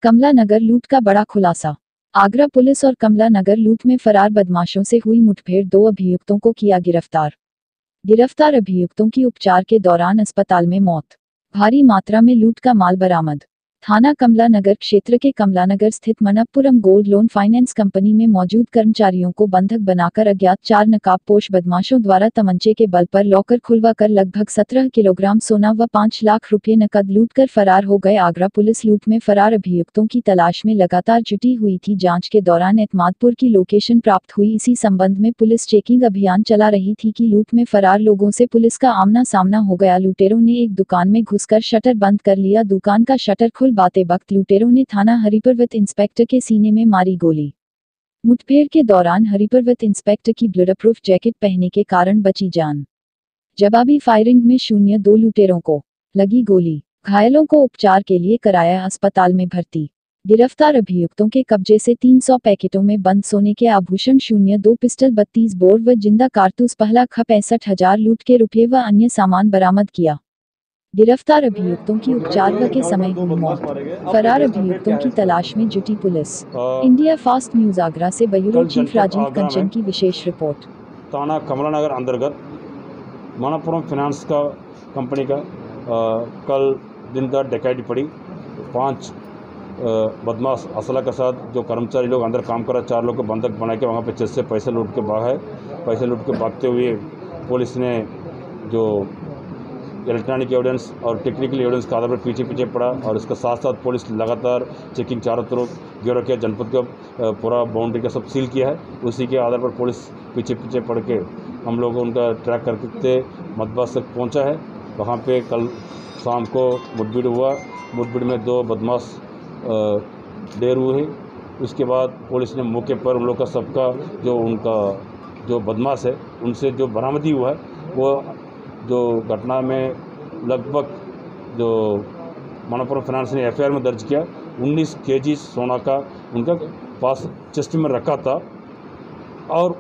कमला नगर लूट का बड़ा खुलासा। आगरा पुलिस और कमला नगर लूट में फरार बदमाशों से हुई मुठभेड़, 2 अभियुक्तों को किया गिरफ्तार। गिरफ्तार अभियुक्तों की उपचार के दौरान अस्पताल में मौत। भारी मात्रा में लूट का माल बरामद। थाना कमला नगर क्षेत्र के कमला नगर स्थित Manappuram gold loan finance company में मौजूद कर्मचारियों को बंधक बनाकर अज्ञात 4 नकाबपोश बदमाशों द्वारा तमंचे के बल पर लॉकर खुलवाकर लगभग 17 किलोग्राम सोना व 5 लाख रुपये नकद लूटकर फरार हो गए। आगरा पुलिस लूट में फरार अभियुक्तों की तलाश में लगातार जुटी हुई थी। जांच के दौरान एतमादपुर की लोकेशन प्राप्त हुई। इसी संबंध में पुलिस चेकिंग अभियान चला रही थी कि लूट में फरार लोगों से पुलिस का आमना सामना हो गया। लुटेरों ने एक दुकान में घुसकर शटर बंद कर लिया। दुकान का शटर खुलवाते वक्त लुटेरों ने थाना हरिपर्वत इंस्पेक्टर के सीने में मारी गोली। मुठभेड़ के दौरान हरिपर्वत इंस्पेक्टर की ब्लडप्रूफ जैकेट पहनने के कारण बची जान। जवाबी फायरिंग में 02 लुटेरों को लगी गोली। घायलों को उपचार के लिए कराया अस्पताल में भर्ती। गिरफ्तार अभियुक्तों के कब्जे से 300 पैकेटों में बंद सोने के आभूषण, 02 पिस्टल, 32 बोर व जिंदा कारतूस, पहला 65,000 लूट के रुपये व अन्य सामान बरामद किया। गिरफ्तार अभियुक्तों की उपचार व के समय हुई मौत। फरार अभियुक्तों की तलाश में जुटी police. India fast news Agra से ब्यूरो चीफ राजीव कंचन की विशेष रिपोर्ट। थाना कमला नगर अंतर्गत मनप्पुरम फाइनेंस का कंपनी का कल दिन का डकैती पड़ी। 5 बदमाश असला के साथ जो कर्मचारी लोग अंदर काम कर रहे 4 लोग को बंधक बना के वहाँ पे चेस्ट से पैसे लूट के भागे। पैसे लूट के भागते हुए पुलिस ने जो इलेक्ट्रॉनिक एविडेंस और टेक्निकल एविडेंस के आधार पर पीछे पड़ा और इसके साथ साथ पुलिस लगातार चेकिंग चारों तरफ घेरा किया। जनपद का पूरा बाउंड्री का सब सील किया है। उसी के आधार पर पुलिस पीछे पड़ के हम लोग उनका ट्रैक करके मधबास तक पहुंचा है। वहां पे कल शाम को मुठभेड़ हुआ। मुठभेड़ में 2 बदमाश ढेर हुए हैं। उसके बाद पुलिस ने मौके पर उन लोग का सबका जो बदमाश है उनसे जो बरामदी हुआ है वो जो घटना में लगभग जो मनप्पुरम फाइनेंस ने एफआईआर में दर्ज किया 19 केजी सोना का उनका पास चेस्ट में रखा था और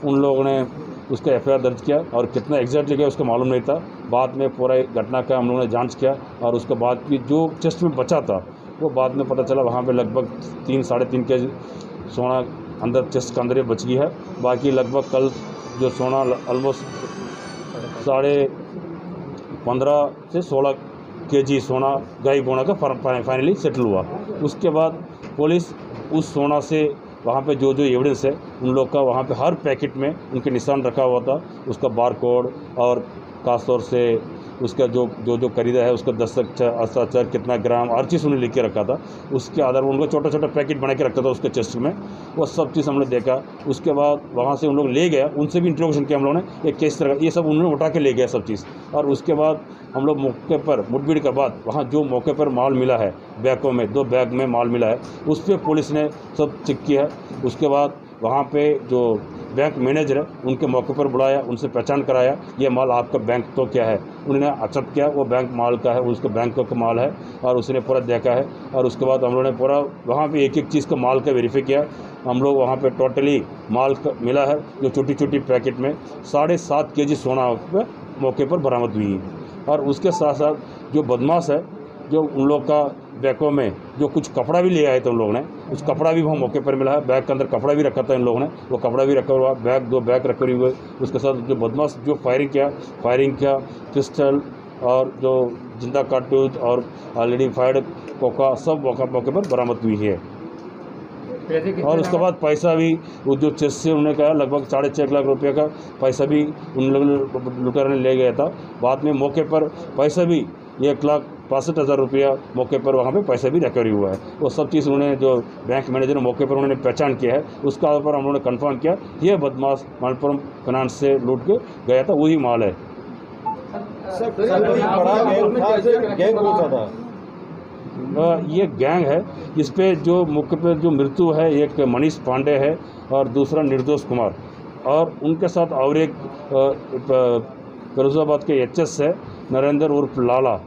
उन लोगों ने उसका एफआईआर दर्ज किया और कितना एग्जैक्टली गया उसका मालूम नहीं था। बाद में पूरा घटना का हम लोगों ने जांच किया और उसके बाद भी जो चेस्ट में बचा था वो बाद में पता चला वहाँ पे लगभग 3-3.5 केजी सोना अंदर चेस्ट के अंदर ही बच गई है। बाकी लगभग कल जो सोना ऑलमोस्ट 15.5 से 16 केजी सोना गायब होने का फाइनली सेटल हुआ। उसके बाद पुलिस उस सोना से वहाँ पे जो एविडेंस है उन लोग का वहाँ पे हर पैकेट में उनके निशान रखा हुआ था। उसका बार कोड और खासतौर से उसका जो खरीदा है उसका दस्तखत कितना ग्राम हर चीज़ उन्हें लिख के रखा था। उसके आधार पर उनको छोटा पैकेट बना के रखा था उसके चेस्ट में। वो सब चीज़ हमने देखा। उसके बाद वहाँ से उन लोग ले गया, उनसे भी इंट्रोगेशन किया हम लोगों ने। एक केस तरह ये सब उन्होंने उठा के ले गया सब चीज़। और उसके बाद हम लोग मौके पर मुठभेड़ के बाद वहाँ जो मौके पर माल मिला है बैगों में 2 बैग में माल मिला है उस पर पुलिस ने सब चेक किया है। उसके बाद वहाँ पे जो बैंक मैनेजर है उनके मौके पर बुलाया, उनसे पहचान कराया ये माल आपका बैंक तो क्या है। उन्होंने एक्सेप्ट किया वो बैंक माल का है, उसका बैंक का माल है और उसने पूरा देखा है। और उसके बाद हम लोगों ने पूरा वहाँ पे एक चीज़ का माल का वेरीफाई किया। हम लोग वहाँ पे टोटली माल मिला है जो छोटी पैकेट में 7.5 केजी सोना मौके पर बरामद हुई है। और उसके साथ साथ जो बदमाश है जो उन लोग का बैगों में जो कुछ कपड़ा भी ले आए थे उन लोगों ने, उस कपड़ा भी वहाँ मौके पर मिला है। बैग के अंदर कपड़ा भी रखा था इन लोगों ने, वो कपड़ा भी रखा हुआ। 2 बैग रखे हुए। उसके साथ जो बदमाश जो फायरिंग किया पिस्टल और जो जिंदा कारतूस और ऑलरेडी फायर्ड कोका सब मौके पर बरामद हुई है। और उसके बाद पैसा भी वो जो चेस्ट से उन्होंने कहा लगभग 6.5 लाख रुपये का पैसा भी उन लोगों लुटेरों ने ले गया था। बाद में मौके पर पैसा भी 1,65,000 रुपया मौके पर वहाँ पे पैसा भी रिकवरी हुआ है। वो सब चीज़ उन्होंने जो बैंक मैनेजर मौके पर उन्होंने पहचान किया है उसके आधार पर हम लोगों ने कन्फर्म किया ये बदमाश मनप्पुरम फाइनेंस से लूट के गया था वही माल है। ये गैंग है। इस पे जो मुख्य पे जो मृत्यु है एक मनीष पांडे है और दूसरा निर्दोष कुमार और उनके साथ और एक फिरोजाबाद के एचएस है नरेंद्र उर्फ लाला,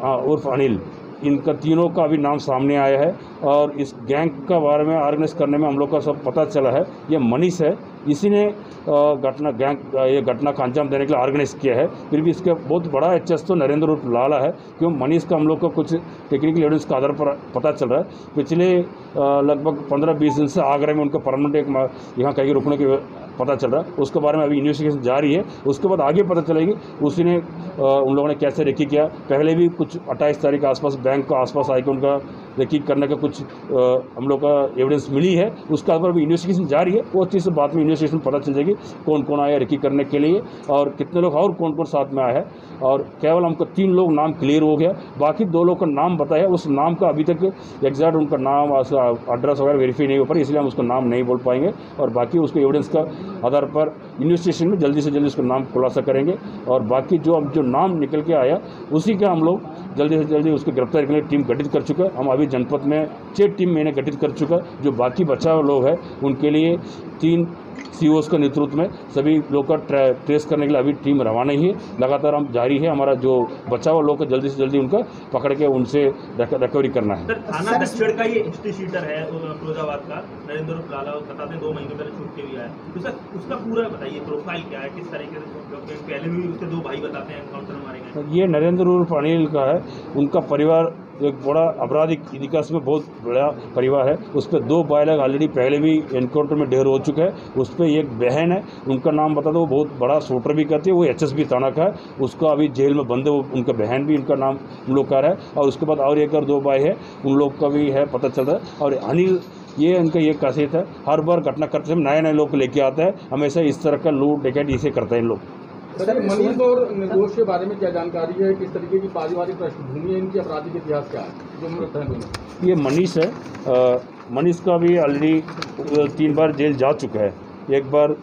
हाँ उर्फ अनिल। इनका तीनों का अभी नाम सामने आया है और इस गैंग का बारे में ऑर्गेनाइज करने में हम लोग का सब पता चला है। ये मनीष है, इसी ने ये घटना का अंजाम देने के लिए ऑर्गेनाइज किया है। फिर भी इसका बहुत बड़ा एचएस तो नरेंद्र उर्फ लाला है, क्यों मनीष का हम लोग को कुछ टेक्निकल एविडेंस के आधार पर पता चल रहा है। पिछले लगभग 15-20 दिन से आगरा में उनका परमानेंट एक यहाँ कहीं रुकने के पता चल रहा है। उसके बारे में अभी इन्वेस्टिगेशन जारी है, उसके बाद आगे पता चलेगी उसी ने उन लोगों ने कैसे रेकी किया। पहले भी कुछ 28 तारीख के आसपास बैंक के आसपास आके उनका रेकी करने का कुछ हम लोग का एविडेंस मिली है, उसके आधार पर भी इन्वेस्टिगेशन जारी है। वो चीज़ से बाद में इन्वेस्टिगेशन पता चल जाएगी कौन कौन आया रेकी करने के लिए और कितने लोग और कौन कौन साथ में आया है। और केवल हमको 3 लोग नाम क्लियर हो गया, बाकी 2 लोग का नाम बताया, उस नाम का अभी तक एग्जैक्ट उनका नाम एड्रेस वगैरह वेरीफाई नहीं हो पाई, इसलिए हम उसका नाम नहीं बोल पाएंगे। और बाकी उसके एविडेंस का आधार पर इन्वेस्टिगेशन में जल्दी से जल्दी उसका नाम खुलासा करेंगे और बाकी जो नाम निकल के आया उसी का हम लोग जल्दी से जल्दी उसको गिरफ्तार करने की टीम गठित कर चुका है। हम अभी जनपद में 6 टीम मैंने गठित कर चुका है। जो बाकी बचाव लोग हैं उनके लिए 3 COs का नेतृत्व में सभी लोग का ट्रेस करने के लिए अभी टीम रवाना ही है। लगातार हम जारी है, हमारा जो बचाव लोग है जल्दी से जल्दी उनका पकड़ के उनसे रिकवरी करना है। थाना दक्षिण का ये हिस्ट्री शीटर है फिरोजाबाद का नरेंद्र लाला, बताते हैं 2 महीने पहले छूट के भी आया, तो सर उसका पूरा बताइए प्रोफाइल क्या है, किस तरीके से, पहले भी उसके 2 भाई बताते हैं एनकाउंटर मारे गए। ये नरेंद्र उर्फ अनिल का है, उनका परिवार एक बड़ा आपराधिक इतिहास में बहुत बड़ा परिवार है। उस पर 2 बालक ऑलरेडी पहले भी एनकाउंटर में ढेर हो चुका है। उस पर एक बहन है, उनका नाम बता दो, वो बहुत बड़ा शूटर भी करती है, वो HSB थाना का है, उसका अभी जेल में बंद है। वो उनका बहन भी, उनका नाम उन लोग का है। और उसके बाद और एक और 2 भाई है, उन लोग का भी है पता चल रहा है। और अनिल ये उनका ये खासियत है, हर बार घटना करते समय नए लोग लेके आता है, हमेशा इस तरह का लूट डकैती इसे करते हैं इन लोग। सर मनीष और निर्दोष के बारे में क्या जानकारी है, किस तरीके की पारिवारिक पृष्ठभूमि है, इनकी आपराधिक इतिहास क्या है जो मृत है दोनों? ये मनीष है, मनीष का भी ऑलरेडी 3 बार जेल जा चुका है। एक बार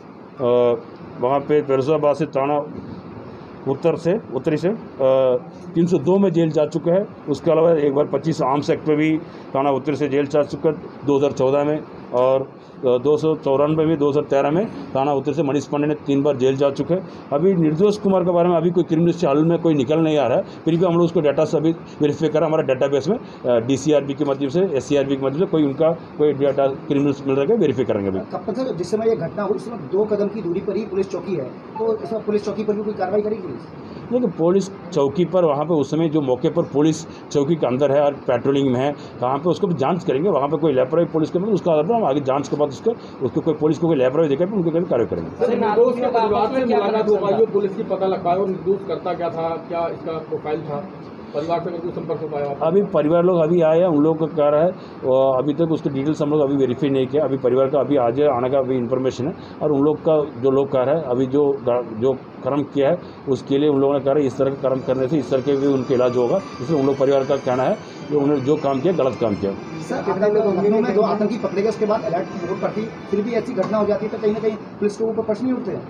वहाँ पे फिरोजाबाद से थाना उत्तरी से 302 में जेल जा चुका है। उसके अलावा एक बार 25 आर्म्स एक्ट पे भी थाना उत्तरी से जेल जा चुका है 2014 में, और 294 में 2013 में थाना उत्तरी से मनीष पांडे ने 3 बार जेल जा चुके हैं। अभी निर्दोष कुमार के बारे में अभी कोई क्रिमिनल चाल में कोई निकल नहीं आ रहा है, फिर भी हम लोग उसको डाटा से अभी वेरीफाई करा हमारे डाटाबेस में DCRB के माध्यम से, SCRB के माध्यम से कोई उनका कोई डाटा क्रिमिनल्स मिल रहा है, वेरीफाई करेंगे अभी। कब तक जिस समय ये घटना हुई उस समय 2 कदम की दूरी पर ही पुलिस चौकी है, तो इस समय पुलिस चौकी पर भी कोई कार्रवाई करेगी पुलिस? देखिए पुलिस चौकी पर वहाँ पे उस समय जो मौके पर पुलिस चौकी के अंदर है और पेट्रोलिंग में है, कहाँ पे उसको भी जांच करेंगे। वहाँ पे कोई लापरवाही पुलिस के उसका आधार पर हम आगे जांच के बाद उसको कोई पुलिस को कोई लापरवाही देखा उनके कभी कार्य करेंगे। निर्दोष के परिवार से मुलाकात हो पाई, पुलिस की पता लग पाया और निर्दोष करता क्या था, क्या इसका प्रोफाइल था, परिवार से कोई संपर्क हो पाया? अभी परिवार लोग अभी आए हैं, उन लोगों का कह रहा है अभी तक उसके डिटेल्स हम लोग अभी वेरीफाई नहीं किया। अभी परिवार का अभी आज आने का अभी इन्फॉर्मेशन है, और उन लोग का जो लोग कह रहा है अभी जो कर्म किया है उसके लिए उन लोगों ने कह रहा है इस तरह का कर्म करने से इस तरह के भी उनका इलाज होगा, इसलिए उन लोग परिवार का कहना है कि उन्होंने जो काम किया गलत काम किया। घटनाओं में 2 आतंकी पकड़े गए, उसके बाद अलर्ट रिपोर्ट पड़ती, फिर भी ऐसी घटना हो जाती है तो कहीं ना कहीं पुलिस के ऊपर प्रश्न नहीं उठते हैं।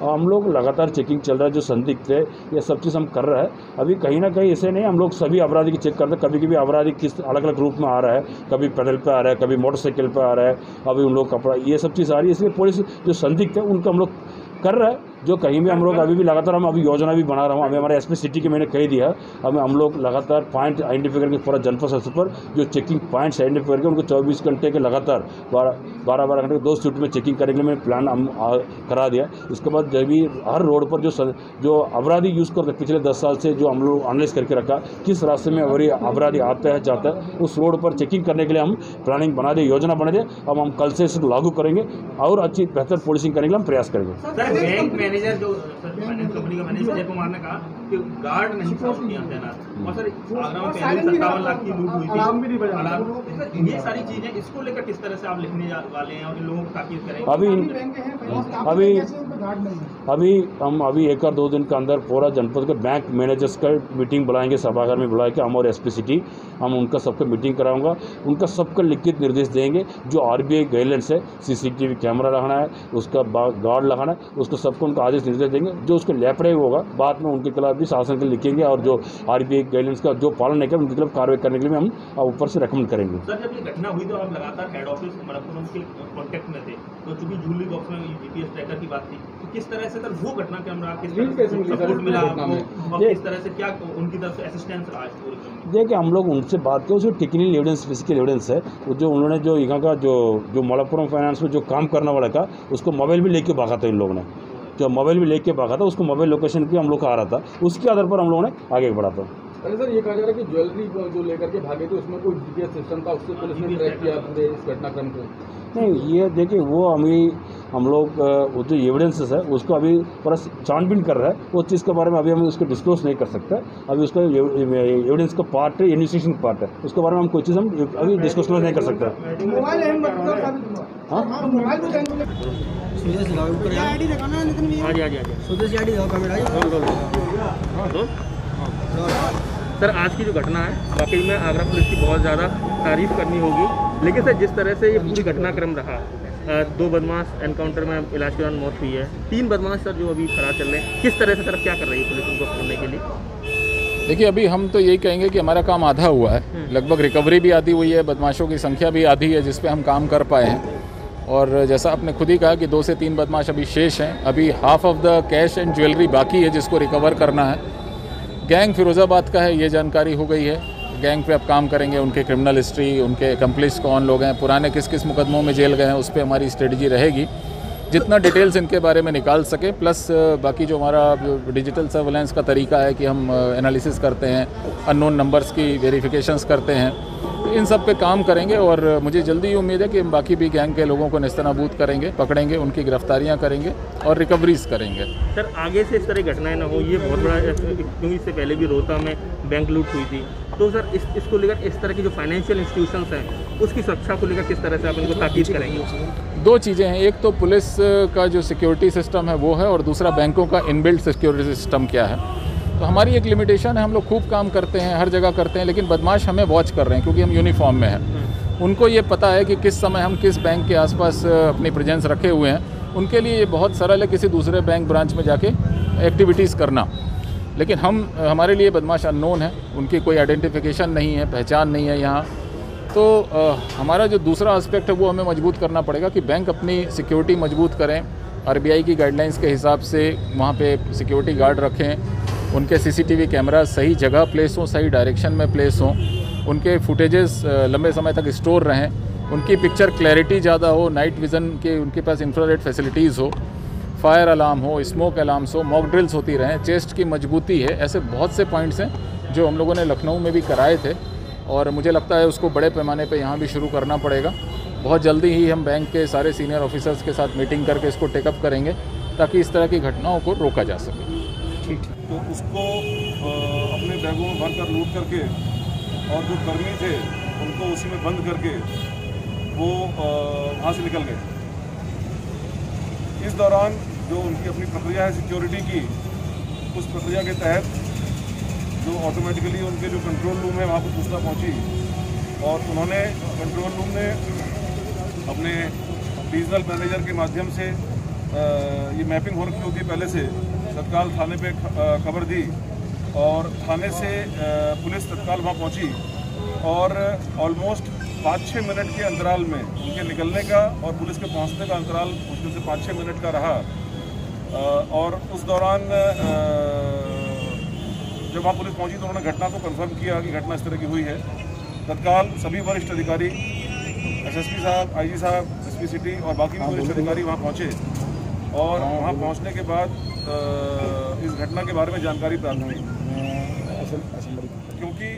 हम लोग लगातार चेकिंग चल रहा है, जो संदिग्ध है ये सब चीज़ हम कर रहे हैं। अभी कहीं ना कहीं ऐसे नहीं, हम लोग सभी अपराधी की चेक करते हैं। कभी कभी अपराधी किस अलग अलग रूप में आ रहा है, कभी पैदल पे आ रहा है, कभी मोटरसाइकिल पे आ रहा है, अभी उन लोग कपड़ा ये सब चीज़ आ रही है। इसलिए पुलिस जो संदिग्ध है उनका हम लोग कर रहा है। जो कहीं भी हम लोग अभी भी लगातार हम अभी योजना भी बना रहा हूँ। अभी हमारे SP सिटी के मैंने कह दिया, हम लोग लगातार पॉइंट आइडेंटिफाई करके पूरा जनपद स्तर पर जो चेकिंग पॉइंट्स आइडेंटिफाई करके उनको 24 घंटे के लगातार 12 घंटे के 2 शिफ्ट में चेकिंग करने के लिए मैंने प्लान हम करा दिया। इसके बाद जब भी हर रोड पर जो अपराधी यूज़ करते पिछले 10 साल से जो हम लोग एनालाइज करके रखा किस रास्ते में अपराधी आता है जाता है, उस रोड पर चेकिंग करने के लिए हम प्लानिंग बना दे, योजना बना दे। अब हम कल से इसको लागू करेंगे और अच्छी बेहतर पुलिसिंग करने के लिए हम प्रयास करेंगे। मैनेजर जो फाइनेंस कंपनी का मैनेजर अजय कुमार ने कहा कि गार्ड नहीं था उसके यहाँ तैनात, और सर आगरा में पहले 57 लाख की लूट हुई थी। ये सारी चीजें इसको लेकर किस तरह से आप लिखने वाले हैं और इन लोगों को ताकीद करेंगे? अभी हम 1 और 2 दिन के अंदर पूरा जनपद के बैंक मैनेजर्स का मीटिंग बुलाएंगे, सभागार में बुला के हम और SP सिटी हम उनका सबका मीटिंग कराऊंगा। उनका सबका लिखित निर्देश देंगे जो RBI गाइडलाइंस है, CCTV कैमरा लगाना है, उसका गार्ड लगाना है, उसको सबको उनका आदेश निर्देश देंगे। जो उसको लापरवाही होगा बाद में उनके खिलाफ भी शासन के लिखेंगे, और जो RBI गाइडलाइंस का जो पालन नहीं किया उनके खिलाफ कार्रवाई करने के लिए हम ऊपर से रेकमेंड करेंगे। सर जब ये घटना हुई तो आप लगातार हेड ऑफिस मलप्पुरम के कॉन्टेक्ट में थे, तो चूंकि जूलरी बॉक्स में GPS ट्रैकर की बात थी, तो किस तरह से सर वो घटना के हमरा किस तरह से सपोर्ट मिला आपको और किस तरह से क्या उनकी तरफ से असिस्टेंस रहा? देखिए हम लोग उनसे बात करें, उसमें टेक्निकल एविडेंस, फिजिकल एविडेंस है। वो जो उन्होंने जो यहाँ का जो मलप्पुरम फाइनेंस में जो काम करने वाला का, उसको मोबाइल भी लेके भागा था इन लोगों ने, जो मोबाइल भी लेके भागा था, उसको मोबाइल लोकेशन भी हम लोग का आ रहा था, उसके आधार पर हम लोगों ने आगे बढ़ा था। अरे सर, ये कहा जा रहा है कि ज्वेलरी जो लेकर के भागे थे उसमें कोई जीपीएस सिस्टम था, उससे पुलिस ने ट्रैक किया पूरे इस घटनाक्रम को? नहीं, ये देखिए वो हम लोग वो जो एविडेंसेस है उसको अभी पूरा छानबीन कर रहा है, वो चीज़ के बारे में अभी हम उसको डिस्क्लोज नहीं कर सकते। अभी उसका एविडेंस का पार्ट है, इन्वेस्टिगेशन पार्ट है, उसके बारे में हम कोई चीज़ हम अभी डिस्क्लोज नहीं कर सकते। हाँ, सर आज की जो घटना है वाकई में आगरा पुलिस की बहुत ज़्यादा तारीफ करनी होगी, लेकिन सर जिस तरह से ये पूरी घटनाक्रम रहा, 2 बदमाश एनकाउंटर में इलाज के दौरान मौत हुई है, 3 बदमाश सर जो अभी फरार चल रहे हैं, किस तरह से सर क्या कर रही है पुलिस उनको पकड़ने के लिए? देखिए, अभी हम तो यही कहेंगे कि हमारा काम आधा हुआ है, लगभग रिकवरी भी आधी हुई है, बदमाशों की संख्या भी आधी है जिस पे हम काम कर पाए हैं। और जैसा आपने खुद ही कहा कि 2 से 3 बदमाश अभी शेष हैं, अभी half of the cash and jewellery बाकी है जिसको रिकवर करना है। गैंग फिरोज़ाबाद का है, ये जानकारी हो गई है। गैंग पे अब काम करेंगे, उनके क्रिमिनल हिस्ट्री, उनके एक्म्प्लिस कौन लोग हैं, पुराने किस किस मुकदमों में जेल गए हैं, उस पर हमारी स्ट्रेटजी रहेगी। जितना डिटेल्स इनके बारे में निकाल सके, प्लस बाकी जो हमारा डिजिटल सर्वेलेंस का तरीका है कि हम एनालिसिस करते हैं, अननोन नंबर्स की वेरिफिकेशंस करते हैं, इन सब पे काम करेंगे। और मुझे जल्दी उम्मीद है कि हम बाकी भी गैंग के लोगों को नेस्तनाबूद करेंगे, पकड़ेंगे, उनकी गिरफ्तारियां करेंगे और रिकवरीज करेंगे। सर आगे से इस तरह घटनाएं ना हो, ये बहुत बड़ा, क्योंकि इससे पहले भी रोहता में बैंक लूट हुई थी, तो सर इसको लेकर इस तरह की जो फाइनेंशियल इंस्टीट्यूशंस हैं उसकी सुरक्षा को लेकर किस तरह से आप इनको ताकीद करेंगे? 2 चीज़ें हैं, एक तो पुलिस का जो सिक्योरिटी सिस्टम है वो है, और दूसरा बैंकों का इनबिल्ट सिक्योरिटी सिस्टम क्या है। तो हमारी एक लिमिटेशन है, हम लोग खूब काम करते हैं, हर जगह करते हैं, लेकिन बदमाश हमें वॉच कर रहे हैं क्योंकि हम यूनिफॉर्म में हैं। उनको ये पता है कि किस समय हम किस बैंक के आसपास अपनी प्रेजेंस रखे हुए हैं। उनके लिए ये बहुत सरल है किसी दूसरे बैंक ब्रांच में जाके एक्टिविटीज़ करना, लेकिन हमारे लिए बदमाश अननोन है, उनकी कोई आइडेंटिफिकेशन नहीं है, पहचान नहीं है यहाँ। तो हमारा जो दूसरा एस्पेक्ट है वो हमें मजबूत करना पड़ेगा कि बैंक अपनी सिक्योरिटी मजबूत करें, आरबीआई की गाइडलाइंस के हिसाब से वहाँ पे सिक्योरिटी गार्ड रखें, उनके सीसीटीवी कैमरा सही जगह प्लेस हों, सही डायरेक्शन में प्लेस हों, उनके फुटेजेस लंबे समय तक स्टोर रहें, उनकी पिक्चर क्लैरिटी ज़्यादा हो, नाइट विज़न के उनके पास इंफ्रारेड फैसिलिटीज़ हो, फायर अलार्म हो, स्मोक अलार्म्स हो, मॉक ड्रिल्स होती रहें, चेस्ट की मजबूती है। ऐसे बहुत से पॉइंट्स हैं जो हम लोगों ने लखनऊ में भी कराए थे, और मुझे लगता है उसको बड़े पैमाने पे यहाँ भी शुरू करना पड़ेगा। बहुत जल्दी ही हम बैंक के सारे सीनियर ऑफिसर्स के साथ मीटिंग करके इसको टेकअप करेंगे ताकि इस तरह की घटनाओं को रोका जा सके। तो उसको अपने बैगों में भर कर लूट करके, और जो कर्मी थे उनको उसी में बंद करके वो वहाँ से निकल गए। इस दौरान जो उनकी अपनी प्रक्रिया है सिक्योरिटी की, उस प्रक्रिया के तहत जो ऑटोमेटिकली उनके जो कंट्रोल रूम है वहाँ पर सूचना पहुँची, और उन्होंने कंट्रोल रूम ने अपने रीजनल मैनेजर के माध्यम से ये मैपिंग हो रखी होती है पहले से, तत्काल थाने पे खबर दी, और थाने से पुलिस तत्काल वहाँ पहुँची, और ऑलमोस्ट 5-6 मिनट के अंतराल में उनके निकलने का और पुलिस के पहुँचने का अंतराल मुश्किल से 5-6 मिनट का रहा। और उस दौरान जब वहाँ पुलिस पहुँची तो उन्होंने घटना को कंफर्म किया कि घटना इस तरह की हुई है। तत्काल सभी वरिष्ठ अधिकारी, एसएसपी साहब, आईजी साहब, एसपी सिटी और बाकी भी वरिष्ठ अधिकारी वहाँ पहुँचे, और वहाँ पहुँचने के बाद इस घटना के बारे में जानकारी प्राप्त हुई, क्योंकि